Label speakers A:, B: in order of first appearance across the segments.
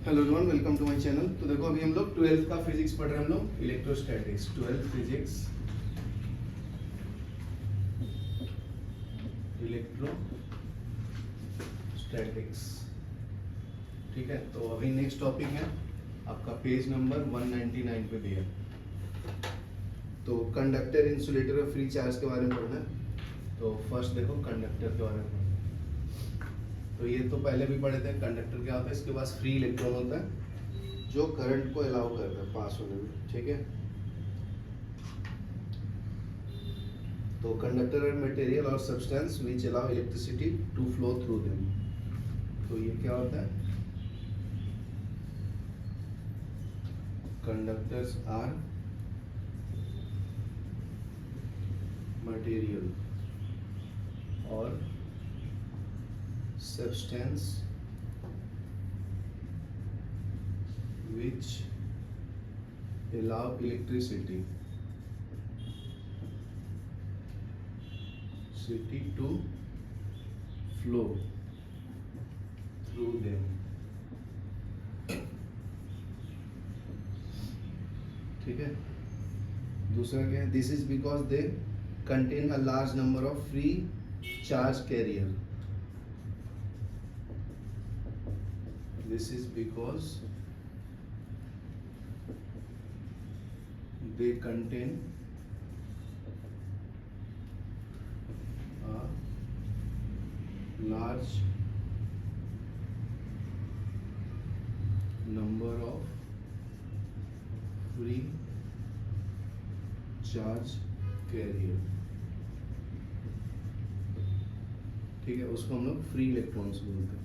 A: Hello everyone, welcome to my channel. तो देखो अभी हम लोग 12th का फिजिक्स पढ़ रहे हैं। हम लोग इलेक्ट्रोस्टैटिक्स 12th फिजिक्स इलेक्ट्रोस्टैटिक्स। ठीक है, तो अभी नेक्स्ट टॉपिक है आपका पेज नंबर 199 पे दिया। तो कंडक्टर, इंसुलेटर और फ्री चार्ज के बारे में पढ़ना है। तो फर्स्ट देखो कंडक्टर के बारे में पढ़ना है। तो ये तो पहले भी पढ़े थे। कंडक्टर क्या होता है, इसके पास फ्री इलेक्ट्रॉन होता है जो करंट को अलाउ करता है पास होने में। ठीक है, तो conductor are material or substance which allow electricity to flow through them. तो ये क्या होता है, conductors are material or substance which allow electricity to flow through them। ठीक है, दूसरा क्या है, this is because they contain a large number of free charge carrier. This is because they contain a large number of free charge carrier। ठीक है, उसको हम लोग फ्री इलेक्ट्रॉन्स बोलते हैं।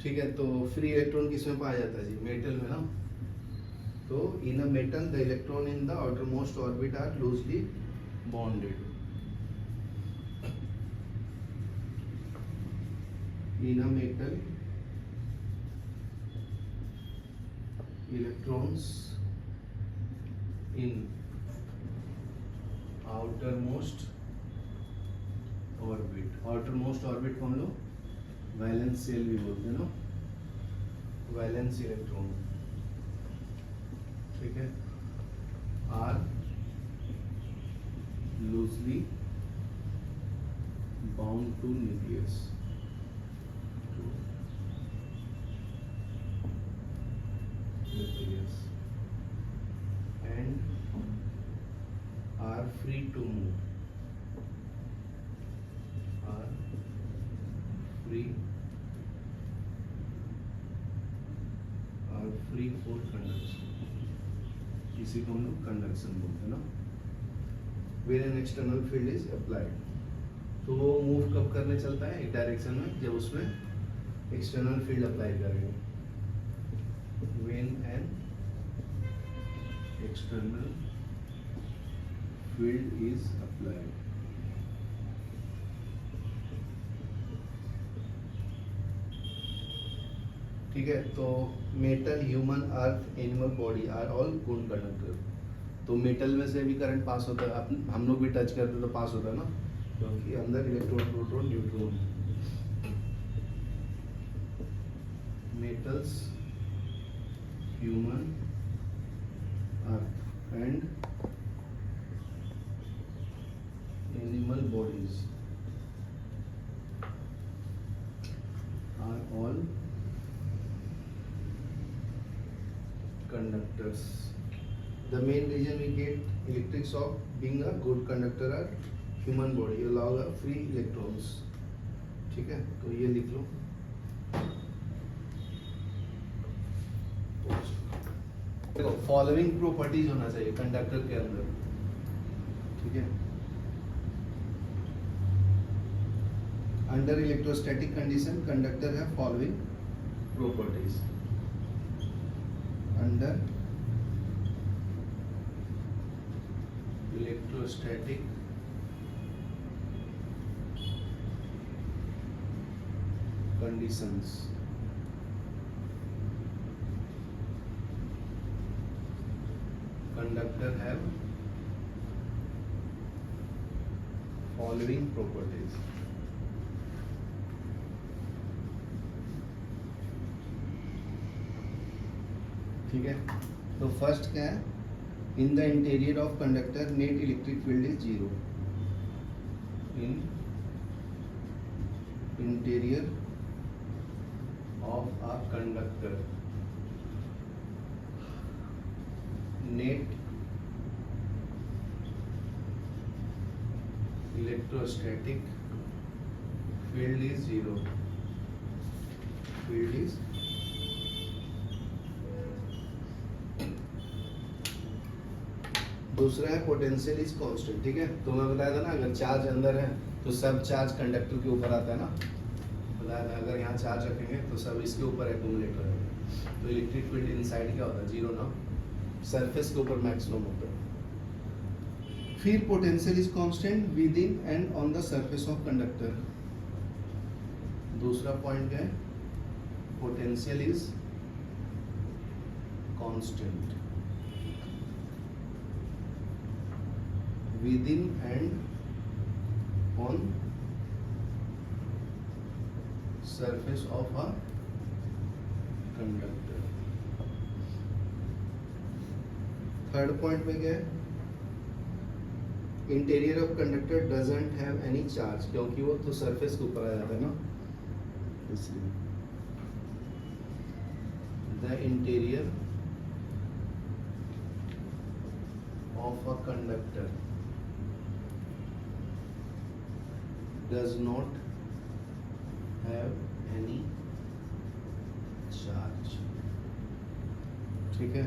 A: ठीक है, तो फ्री इलेक्ट्रॉन किसमें पाया जाता है जी, मेटल में ना। तो in a metal the electron in the outermost orbit are loosely bonded. In a metal electrons in outermost orbit. Outermost orbit को हम लोग वैलेंस सेल भी बोलते हैं ना, वैलेंस इलेक्ट्रॉन। ठीक है, are loosely bound to nucleus and are free to move. Are free for conduction. इसी को हम लोग कंडक्शन बोलते हैं ना। Where an external field is applied. तो वो मूव कब करने चलता है, एक डायरेक्शन में, जब उसमें एक्सटर्नल फील्ड अप्लाई करेंगे। When an external field is applied. ठीक है, तो metal, human, earth, animal body are all good conductor. तो मेटल में से भी करंट पास होता है, हम लोग भी टच करते तो पास होता है ना, क्योंकि अंदर electron, proton, neutron. Metals, human, earth and animal bodies are all conductors. The main reason we get electrics of being a good conductor are human body allow the free electrons। ठीक है, तो ये लिख लो। देखो फॉलोइंग प्रॉपर्टीज होना चाहिए conductor के अंदर। ठीक है, अंडर इलेक्ट्रोस्टैटिक कंडीशन कंडक्टर है following properties. under electrostatic conditions conductor have following properties। ठीक है, तो फर्स्ट क्या है, in the interior of conductor net electric field is zero. In interior of a conductor net electrostatic field is zero. Field is दूसरा है potential is constant. ठीक है, तो मैं बताया था ना, अगर चार्ज अंदर है तो सब चार्ज कंडक्टर के ऊपर आता है ना, बताया था अगर यहाँ चार्ज रखेंगे तो सब इसके ऊपर एक्यूमुलेट होगा। तो इलेक्ट्रिक फील्ड इनसाइड क्या होता है, जीरो ना, सरफेस के ऊपर मैक्सिमम होता है। फिर potential is constant with in and on the surface of conductor. दूसरा पॉइंट है potential is constant within and on surface of a conductor। Third point में क्या है, interior of conductor doesn't have any charge, क्योंकि वो तो surface के ऊपर आ जाता है ना, इसलिए the interior of a conductor does not have any charge। ठीक है,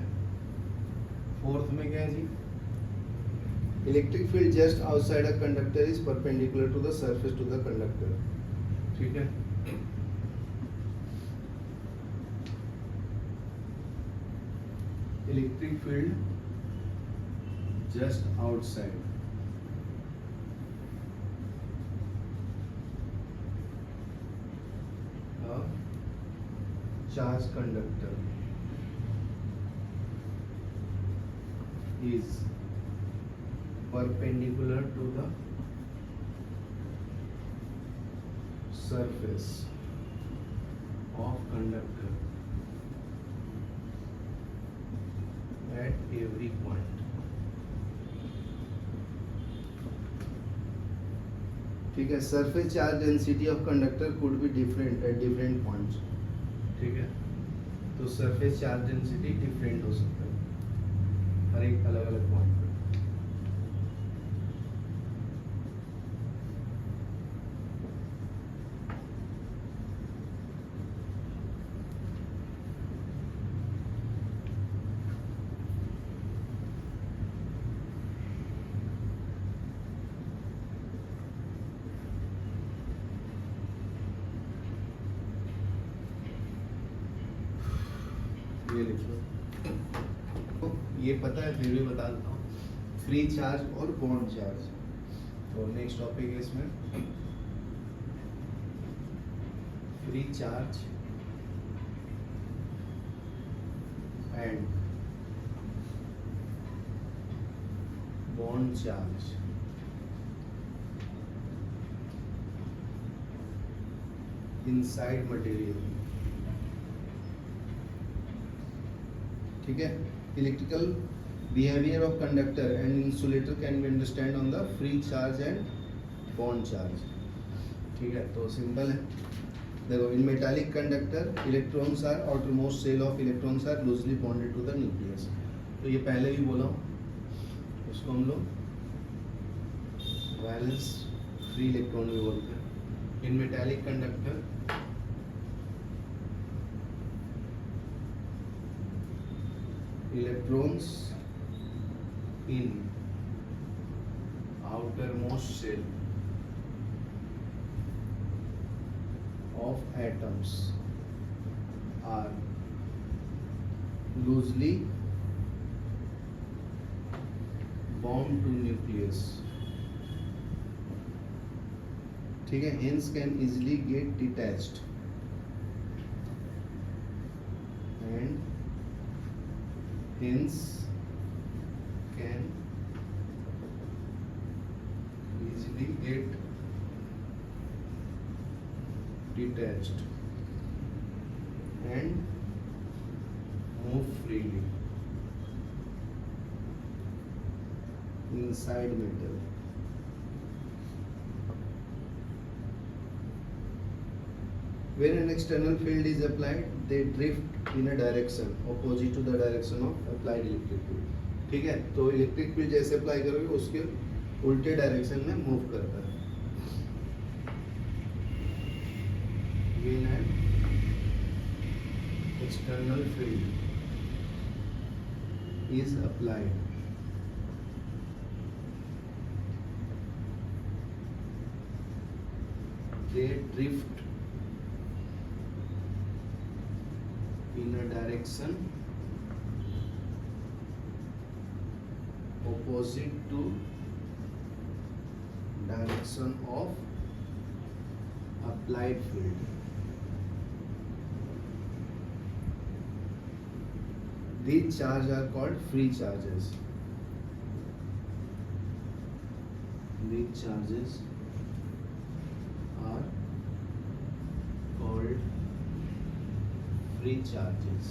A: फोर्थ में क्या है जी, electric field just outside a conductor is perpendicular to the surface to the conductor. ठीक है, electric field just outside charge conductor is perpendicular to the surface of conductor at every point। ठीक है, surface charge density of conductor could be different at different points. ठीक है, तो surface charge density different हो सकता है हर एक अलग अलग पॉइंट पर। ये लिख लो, ये पता है फिर भी बता देता हूँ, फ्री चार्ज और बॉन्ड चार्ज। तो नेक्स्ट टॉपिक है इसमें free charge and bond charge. Inside material. ठीक है, electrical behaviour of conductor and insulator can be understand on the free charge and bond charge. ठीक है, तो सिंपल है, देखो in metallic conductor electrons are outermost shell of electrons are loosely bonded to the nucleus. तो ये पहले भी बोला हूँ, उसको हम लोग वैलेंस फ्री इलेक्ट्रॉन भी बोलते हैं। In metallic conductor electrons in outermost shell of atoms are loosely bound to nucleus। ठीक है, hence can easily get detached and hence can easily get detached and move freely inside metal. When an external field is applied, they drift in a direction opposite to the direction of applied electric field. ठीक है, तो electric field जैसे apply करोगे उसके उल्टे direction में move करता है. When an external field is applied, they drift in a direction opposite to direction of applied field. These charges are called free charges. These charges are called free charges.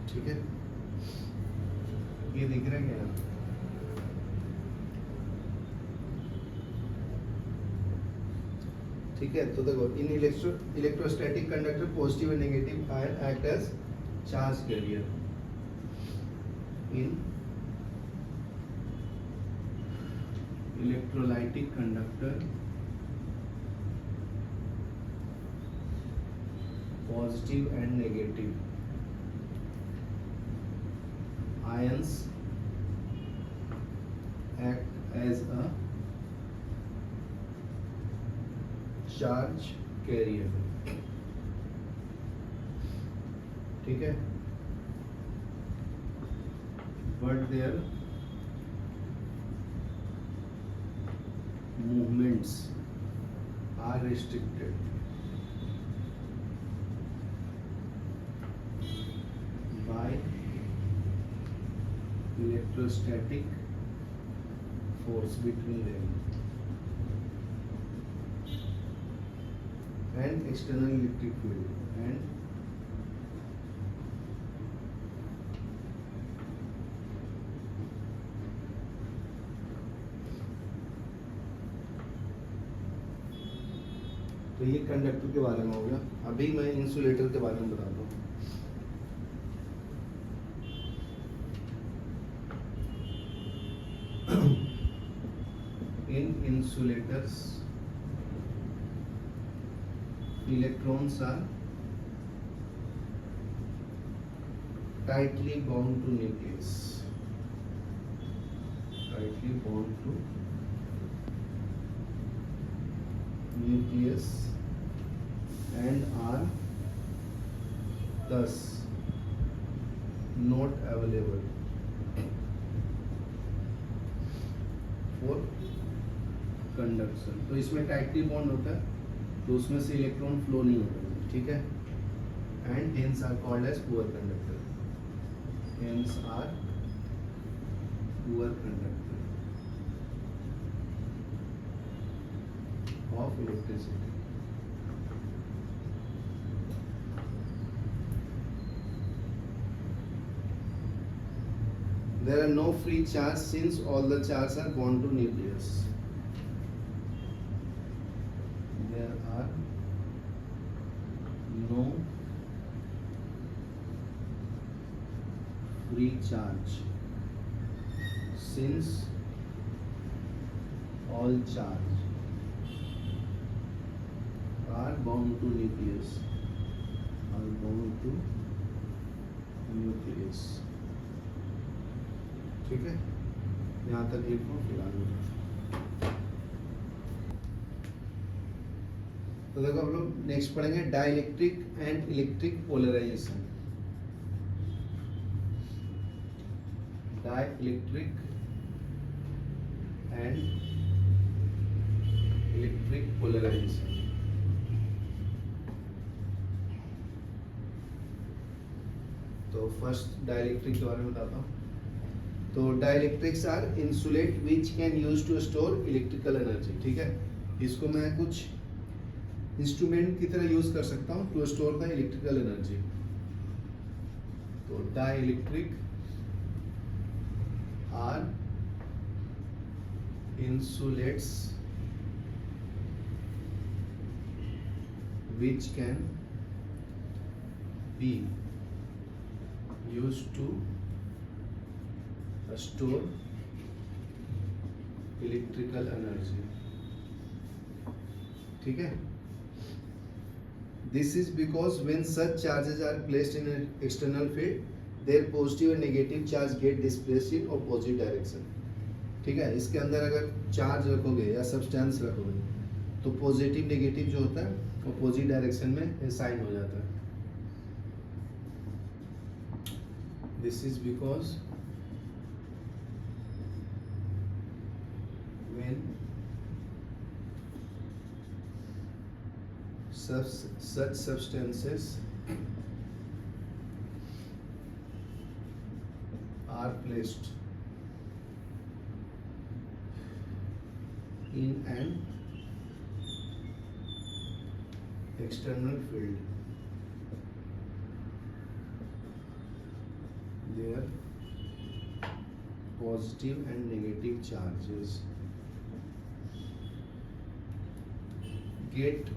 A: ठीक है, ये दिख रहा है क्या? ठीक है, तो देखो in electrostatic conductor positive and negative ion act as charge carrier. In electrolytic conductor positive and negative ions act as a charge carrier. ठीक है, but their movements are restricted by electrostatic force between them and external electric field. And तो ये conductor के बारे में हो गया. अभी मैं इंसुलेटर के बारे में बताता हूँ. In insulators, electrons are tightly bound to nucleus. Tightly bound to nucleus and are thus not available for conduction. तो इसमें टाइटली बॉन्ड होता है, तो उसमें से इलेक्ट्रॉन फ्लो नहीं होता. ठीक है, and hence are called as poor conductor. Hence are poor conductor of electricity. There are no free charges since all the charges are bound to nucleus. There are no free charge since all charge are bound to nucleus. Are bound to nucleus. ठीक है, यहाँ तक एक को फिलहाल. तो देखो हम लोग नेक्स्ट पढ़ेंगे dielectric and electric polarisation. Dielectric and electric polarisation. तो फर्स्ट डाइलेक्ट्रिक के बारे में बताता हूँ. तो dielectrics are insulate which can use to store electrical energy. ठीक है, इसको मैं कुछ इंस्ट्रूमेंट की तरह यूज कर सकता हूँ to store the electrical energy. तो dielectric are insulates which can be used to store electrical energy. ठीक है. This is because when such charges are placed in an external field, their positive and negative charge get displaced in opposite direction. ठीक है. इसके अंदर अगर charge रखोगे या substance रखोगे तो पॉजिटिव नेगेटिव जो होता है अपोजिट डायरेक्शन में असाइन हो जाता है. This is because when such substances are placed in an external field, their positive and negative charges get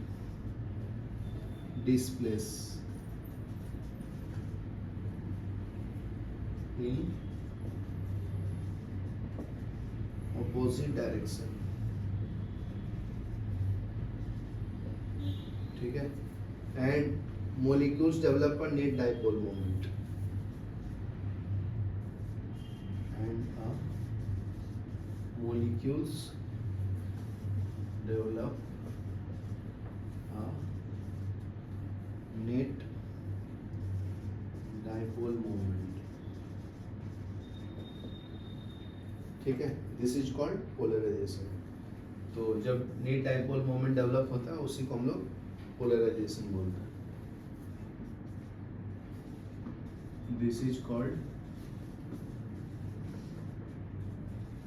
A: displaced in opposite direction. ठीक है. And molecules develop a net dipole moment, and molecules develop a net dipole moment. ठीक है. This is called polarisation. तो जब net dipole moment develop होता है उसी को हम लोग पोलराइजेशन बोलते हैं. This is called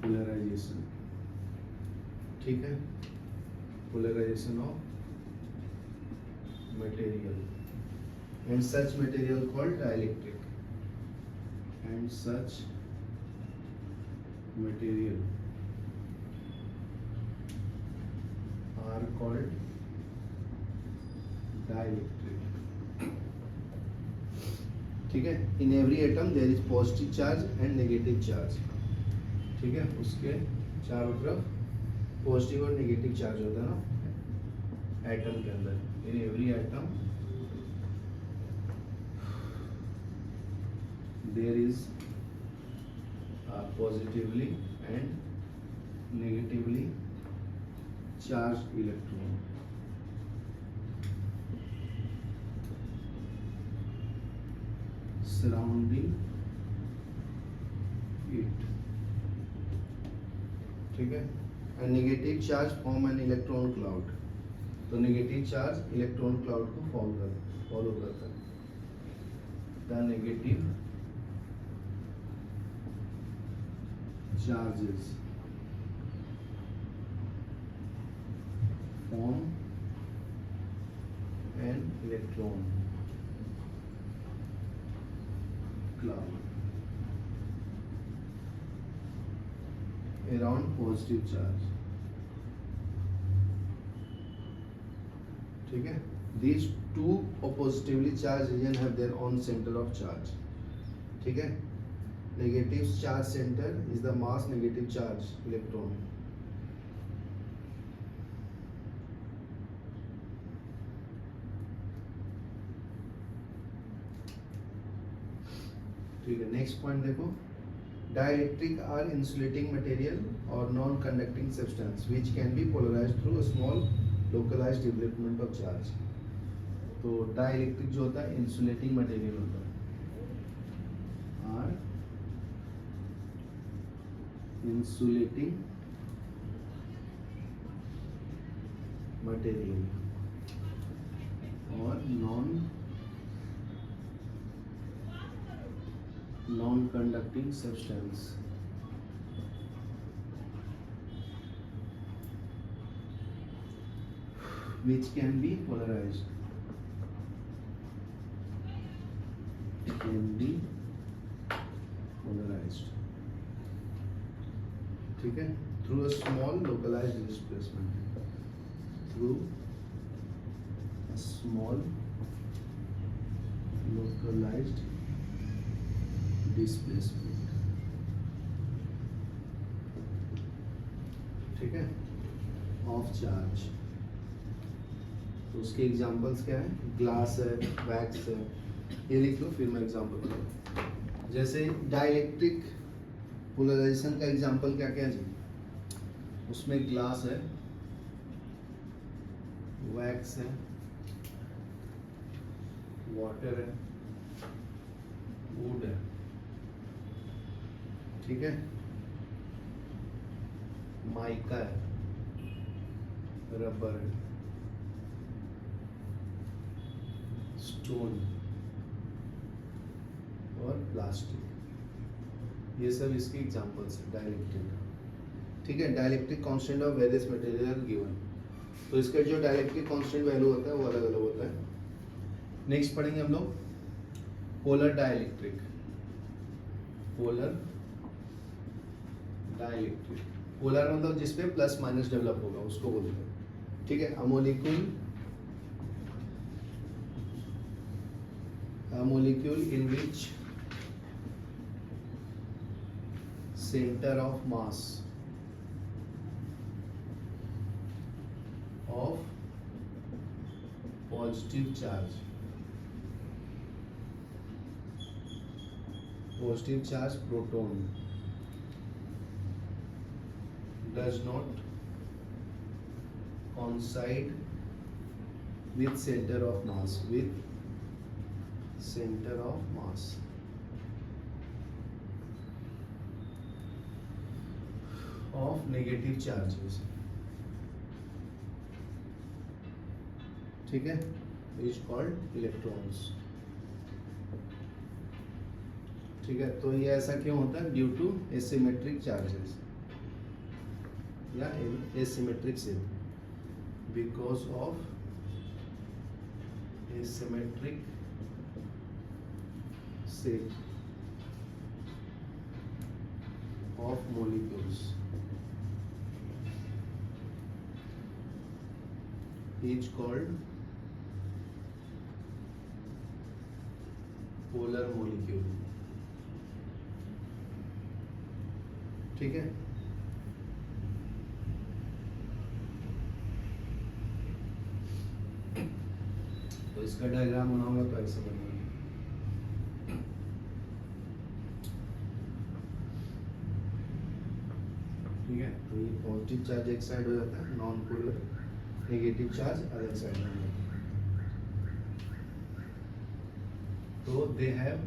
A: polarisation. ठीक है. Polarisation of material and such material called dielectric and such material are called dielectric. ठीक है. In every atom there is positive charge and negative charge. ठीक है. उसके चारों तरफ पॉजिटिव और नेगेटिव चार्ज होता है ना एटम के अंदर. In every atom there is positively and negatively charge electron. surrounding it. ठीक है. And negative charge form an electron cloud. तो नेगेटिव चार्ज इलेक्ट्रॉन क्लाउड को फॉलो करता है. The negative charges form an electron cloud around positive charge. ठीक है. These two positively charged region have their own center of charge. ठीक है. Negative charge center is the mass negative charge electron. ठीक है. Next point देखो. Dielectric are insulating material or non conducting substance which can be polarised through a small localised development of charge. तो dielectric जो होता है insulating material होता है. Are insulating material और non-conducting substance which can be polarized. Can be through a small localised displacement, through a small localised displacement. ठीक है, of charge. तो उसके एग्जांपल्स क्या है, ग्लास है, वैक्स है, ये लिख लो फिर मैं एग्जांपल बताऊँ। जैसे डाइलेक्ट्रिक पोलराइजेशन का एग्जांपल क्या क्या है जी, उसमें ग्लास है, वैक्स है, वाटर है, वुड है। ठीक है, माइका है, रबर है, स्टोन और प्लास्टिक, ये सब इसके एग्जांपल्स हैं डाइलेक्ट्रिक। ठीक है, dielectric constant of various material are given. तो इसका जो डाइलेक्ट्रिक कांस्टेंट वैल्यू होता है वो अलग अलग होता है। नेक्स्ट पढ़ेंगे हम लोग polar dielectric. Polar dielectric, polar मतलब जिसपे प्लस माइनस डेवलप होगा उसको बोलते हैं। ठीक है, a molecule in which center of mass of positive charge proton does not coincide with center of mass of negative charges। ठीक है, is called electrons। ठीक है, तो ये ऐसा क्यों होता है, ड्यू टू एसिमेट्रिक चार्जेस या asymmetric shape, because of asymmetric shape of molecules is called polar molecule। ठीक है, तो इसका डायग्राम बना होगा तो ऐसे बनेगा। ठीक है, तो ये पॉजिटिव चार्ज एक साइड हो जाता है, non polar negative charge other side में हो जाता है। तो they have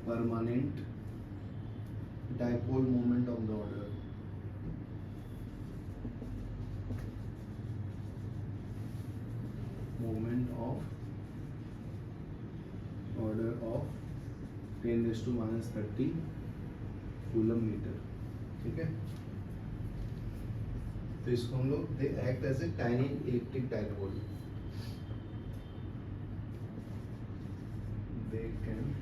A: permanent dipole moment of the order of 10⁻30 coulomb metre. ठीक है, तो इसको हम लोग they act as a tiny electric dipole. They can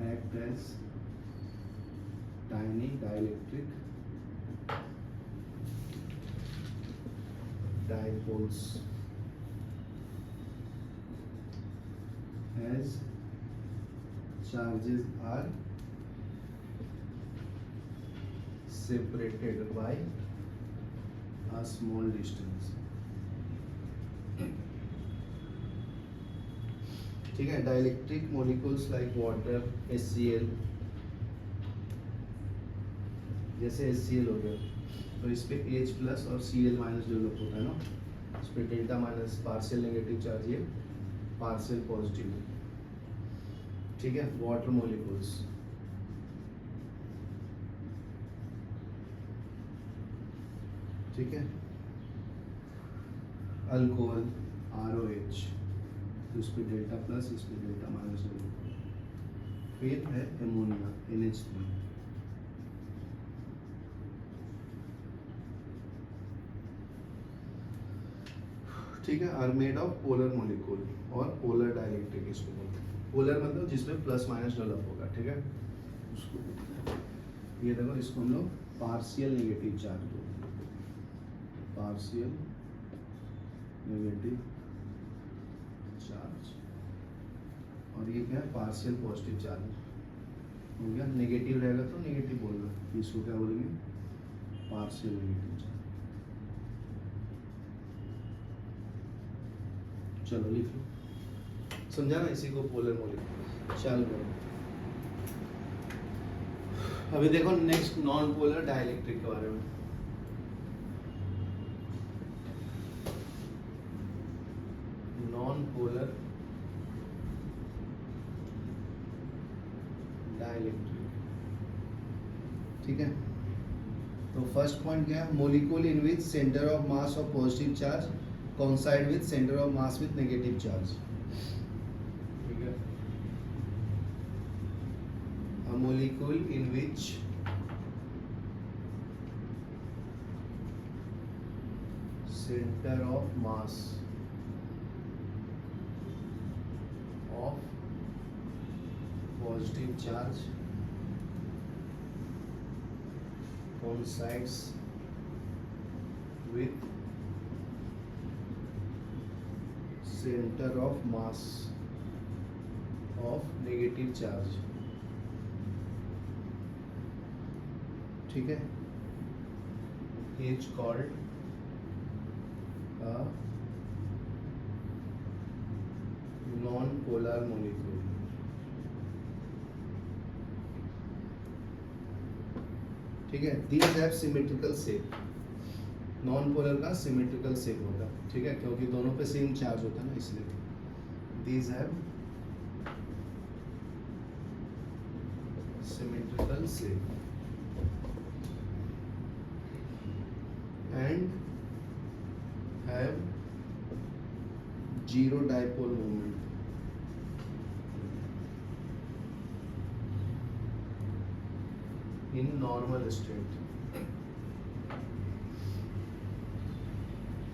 A: act as tiny dielectric dipoles as charges are separated by a small distance। ठीक है, dielectric molecules like water, HCl, जैसे HCl हो गया तो इस पे H प्लस और Cl माइनस डेवलप होता है ना, इस पे delta minus, partial negative charge, ये पार्शियल पॉजिटिव। ठीक है, वाटर मॉलिक्यूल्स, ठीक है, अल्कोहल ROH, इस पे डेल्टा प्लस, इस पे डेल्टा माइनस डेवलप। फिर है एमोनिया NH3। ठीक है, are made of polar molecule और पोलर डाइलेक्ट्रिक इसको बोलते हैं। पोलर मतलब जिसमें प्लस माइनस डेवलप होगा, ठीक है उसको। ये देखो इसको हम लोग पार्शियल नेगेटिव चार्ज बोलते हैं, पार्शियल नेगेटिव चार्ज। और ये क्या है, पार्शियल पॉजिटिव चार्ज हो गया। नेगेटिव रहेगा तो नेगेटिव बोलना, इसको क्या बोलेंगे, पार्शियल नेगेटिव चार्ज। चलो लिख लो, समझा ना इसी को पोलर मॉलिक्यूल। चालू करो। अभी देखो नेक्स्ट नॉन पोलर डाइलेक्ट्रिक के बारे में। नॉन पोलर डाइलेक्ट्रिक, ठीक है। तो फर्स्ट पॉइंट क्या है, molecule in which centre of mass of positive charge coincide with center of mass with negative charge, ठीक है। A molecule in which center of mass of positive charge coincides with center of mass of negative charge, ठीक है, is called a non-polar molecule, ठीक है। These have symmetrical shape, non polar का symmetrical shape होता है, ठीक है, क्योंकि दोनों पे सेम चार्ज होता है ना, इसलिए। These have symmetrical shape and have zero dipole moment in normal state,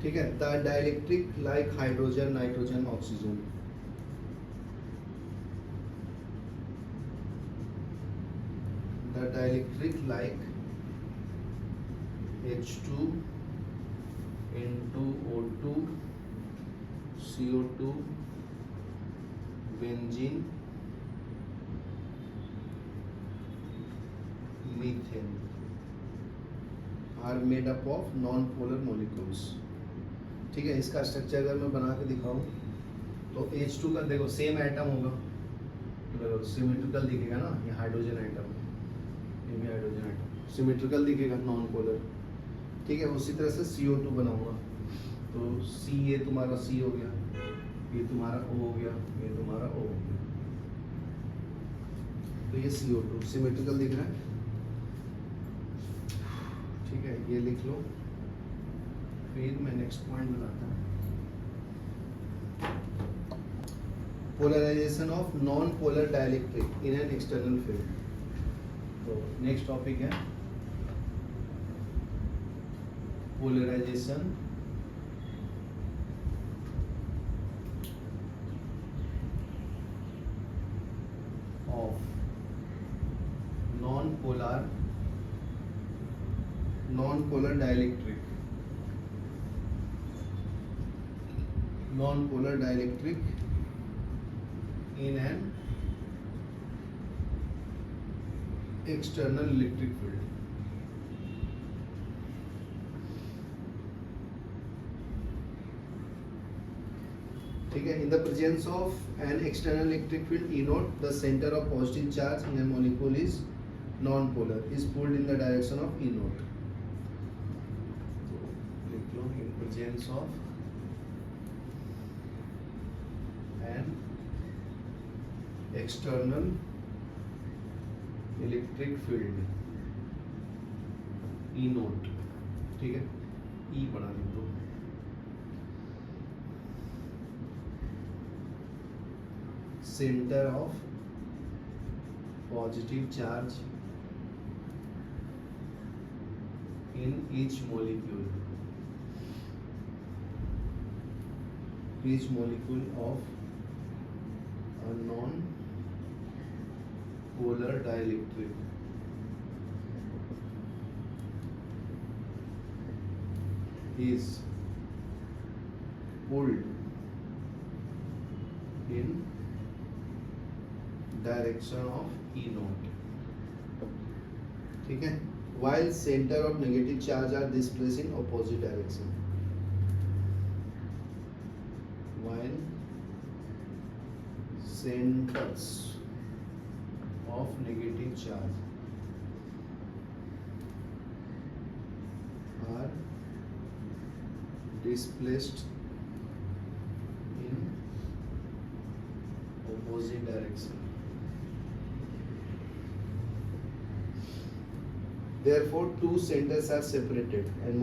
A: ठीक है। The dielectric like hydrogen, nitrogen, oxygen, the dielectric like H2 N2O2 CO2 benzene methane are made up of non polar molecules, ठीक है। इसका structure अगर मैं बना के दिखाऊं तो H2 का देखो सेम एटम होगा, देखो सिमेट्रिकल दिखेगा ना, ये हाइड्रोजन एटम, ये भी हाइड्रोजन एटम सिमेट्रिकल दिखेगा, नॉन पोलर, ठीक है। उसी तरह से CO2 बनाऊंगा तो C, ये तुम्हारा C हो गया, ये तुम्हारा O हो गया, ये तुम्हारा O हो गया, तो ये CO2 सिमेट्रिकल दिख रहा है, ठीक है। ये लिख लो, फिर मैं नेक्स्ट पॉइंट बताता हूँ, polarization of non polar dielectric in an external field. तो नेक्स्ट टॉपिक है polarisation of non polar dielectric, non polar dielectric in an external electric field, ठीक है। In the presence of an external electric field E naught, the centre of positive charge in a molecule is non polar, is pulled in the direction of E naught. तो लिख लो, in presence of an external electric field E note, ठीक है, E बना दो, centre of positive charge in each molecule which molecule of a non-polar dielectric is pulled in direction of E naught. ठीक है, while center of negative charge are displaced in opposite direction. While centers of negative charge are displaced in opposite direction. Therefore, two centers are separated and